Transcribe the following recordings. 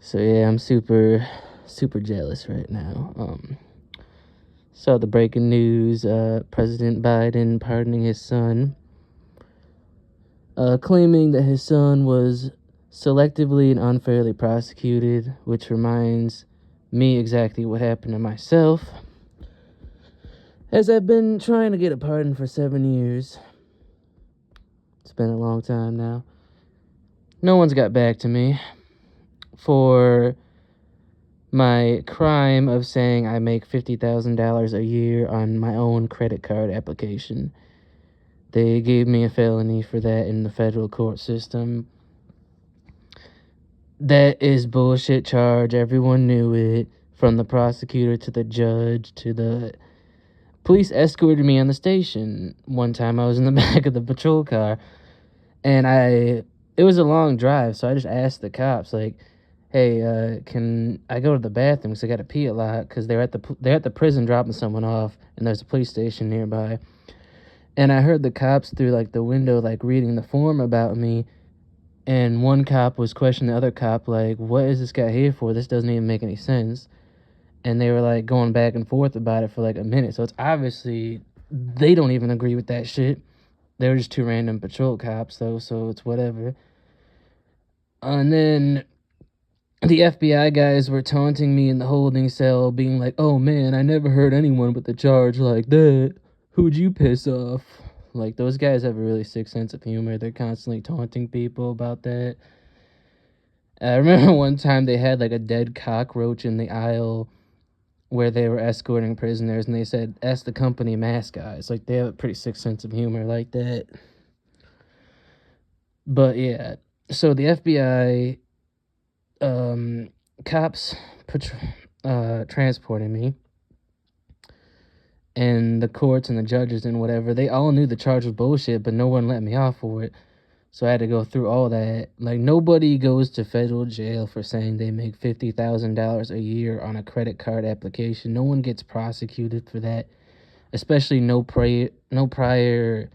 So yeah, I'm super jealous right now. Saw the breaking news, President Biden pardoning his son, claiming that his son was selectively and unfairly prosecuted, which reminds me exactly what happened to myself, as I've been trying to get a pardon for 7 years. It's been a long time now. No one's got back to me for my crime of saying I make $50,000 a year on my own credit card application. They gave me a felony for that in the federal court system. That is bullshit charge. Everyone knew it, from the prosecutor to the judge to the police. Escorted me on the station. One time I was in the back of the patrol car, and it was a long drive, so I just asked the cops, like, hey, can I go to the bathroom because I got to pee a lot, because they're at the prison dropping someone off, and there's a police station nearby. And I heard the cops through, like, the window, like, reading the form about me, and one cop was questioning the other cop, like, what is this guy here for? This doesn't even make any sense. And they were, like, going back and forth about it for, like, a minute, so it's obviously they don't even agree with that shit. They were just two random patrol cops, though, so it's whatever. And then the FBI guys were taunting me in the holding cell, being like, oh man, I never heard anyone with a charge like that. Who'd you piss off? Like, those guys have a really sick sense of humor. They're constantly taunting people about that. I remember one time they had, like, a dead cockroach in the aisle where they were escorting prisoners, and they said, ask the company mascot. It's like, they have a pretty sick sense of humor like that. But yeah, so the FBI cops transporting me, and the courts and the judges and whatever, they all knew the charge was bullshit, but no one let me off for it. So I had to go through all that. Like, nobody goes to federal jail for saying they make $50,000 a year on a credit card application. No one gets prosecuted for that, especially no prior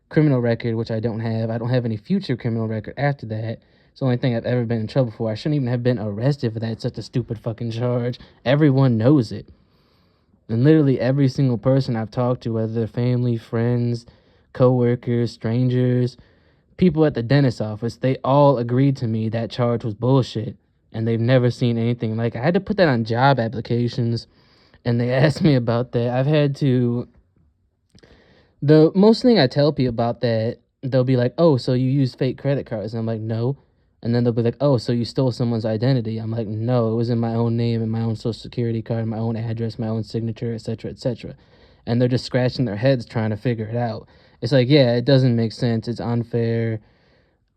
criminal record, which I don't have. I don't have any future criminal record after that. It's the only thing I've ever been in trouble for. I shouldn't even have been arrested for that. It's such a stupid fucking charge. Everyone knows it. And literally every single person I've talked to, whether they're family, friends, co-workers, strangers, people at the dentist's office, they all agreed to me that charge was bullshit. And they've never seen anything like it. I had to put that on job applications, and they asked me about that. I've had to... The most thing I tell people about that, they'll be like, oh, so you use fake credit cards? And I'm like, no. And then they'll be like, oh, so you stole someone's identity? I'm like, no, it was in my own name and my own social security card, my own address, my own signature, etc., etc. And they're just scratching their heads trying to figure it out. It's like, yeah, it doesn't make sense. It's unfair.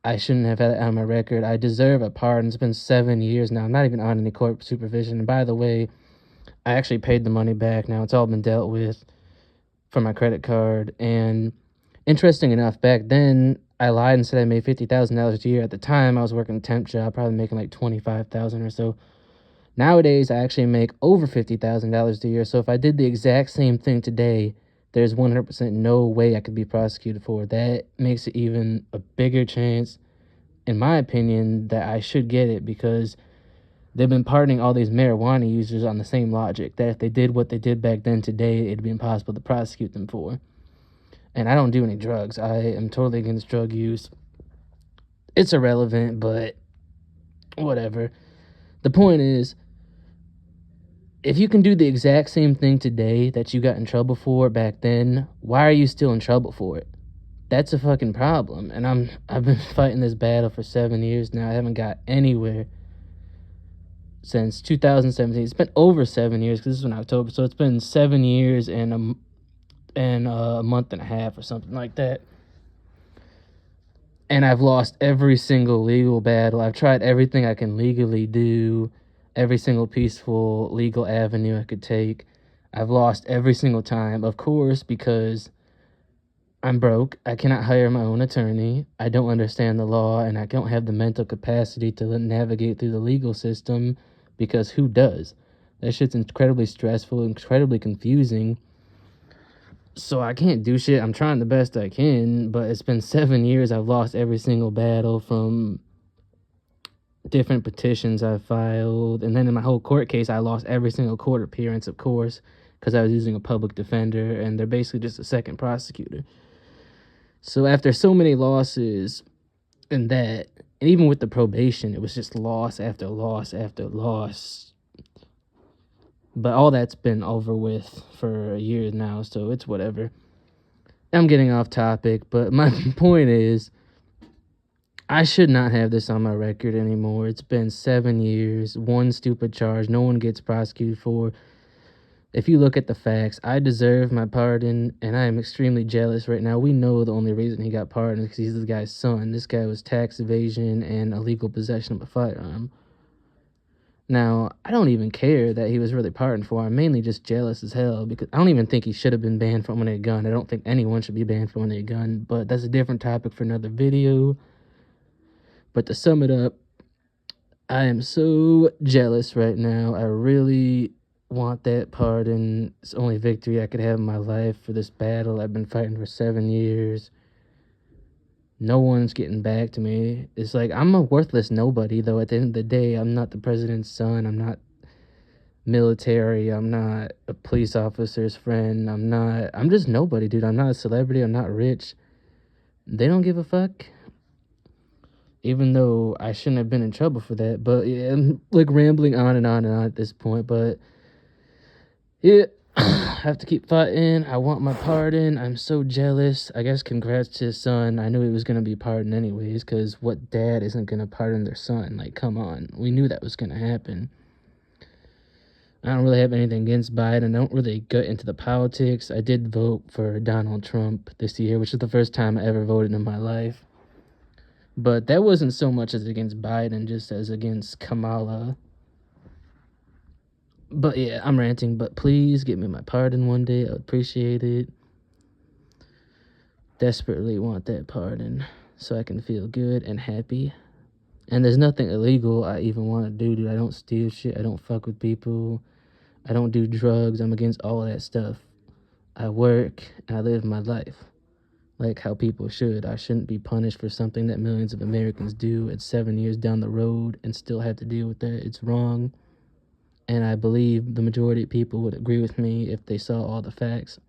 I shouldn't have had it on my record. I deserve a pardon. It's been 7 years now. I'm not even on any court supervision. And by the way, I actually paid the money back now. It's all been dealt with for my credit card. And interesting enough, back then I lied and said I made $50,000 a year. At the time, I was working a temp job, probably making like $25,000 or so. Nowadays, I actually make over $50,000 a year. So if I did the exact same thing today, there's 100% no way I could be prosecuted for it. That makes it even a bigger chance, in my opinion, that I should get it, because they've been pardoning all these marijuana users on the same logic, that if they did what they did back then today, it'd be impossible to prosecute them for. And I don't do any drugs. I am totally against drug use. It's irrelevant, but whatever. The point is, if you can do the exact same thing today that you got in trouble for back then, why are you still in trouble for it? That's a fucking problem. And I've been fighting this battle for 7 years now. I haven't got anywhere since 2017. It's been over 7 years, because this is in October. So it's been 7 years and a month and a half or something like that. And I've lost every single legal battle. I've tried everything I can legally do, every single peaceful legal avenue I could take. I've lost every single time, of course, because I'm broke. I cannot hire my own attorney. I don't understand the law, and I don't have the mental capacity to navigate through the legal system, because who does? That shit's incredibly stressful, incredibly confusing. So I can't do shit. I'm trying the best I can, but it's been 7 years. I've lost every single battle, from different petitions I filed. And then in my whole court case, I lost every single court appearance, of course, because I was using a public defender, and they're basically just a second prosecutor. So after so many losses and that, and even with the probation, it was just loss after loss after loss. But all that's been over with for a year now, so it's whatever. I'm getting off topic, but my point is, I should not have this on my record anymore. It's been 7 years, one stupid charge no one gets prosecuted for. If you look at the facts, I deserve my pardon, and I am extremely jealous right now. We know the only reason he got pardoned is because he's the guy's son. This guy was tax evasion and illegal possession of a firearm. Now, I don't even care that he was really pardoned for. I'm mainly just jealous as hell because I don't even think he should have been banned from owning a gun. I don't think anyone should be banned from owning a gun, but that's a different topic for another video. But to sum it up, I am so jealous right now. I really want that pardon. It's the only victory I could have in my life for this battle I've been fighting for 7 years. No one's getting back to me. It's like I'm a worthless nobody, though. At the end of the day, I'm not the president's son. I'm not military. I'm not a police officer's friend. I'm just nobody, dude. I'm not a celebrity. I'm not rich. They don't give a fuck. Even though I shouldn't have been in trouble for that. But yeah, I'm like rambling on and on and on at this point. But yeah, I have to keep fighting. I want my pardon. I'm so jealous. I guess congrats to his son. I knew he was going to be pardoned anyways, because what dad isn't going to pardon their son? Like, come on. We knew that was going to happen. I don't really have anything against Biden. I don't really get into the politics. I did vote for Donald Trump this year, which is the first time I ever voted in my life. But that wasn't so much as against Biden, just as against Kamala. But yeah, I'm ranting. But please give me my pardon one day. I would appreciate it. Desperately want that pardon so I can feel good and happy. And there's nothing illegal I even want to do, dude. I don't steal shit. I don't fuck with people. I don't do drugs. I'm against all of that stuff. I work and I live my life like how people should. I shouldn't be punished for something that millions of Americans do at 7 years down the road and still have to deal with that. It's wrong. And I believe the majority of people would agree with me if they saw all the facts.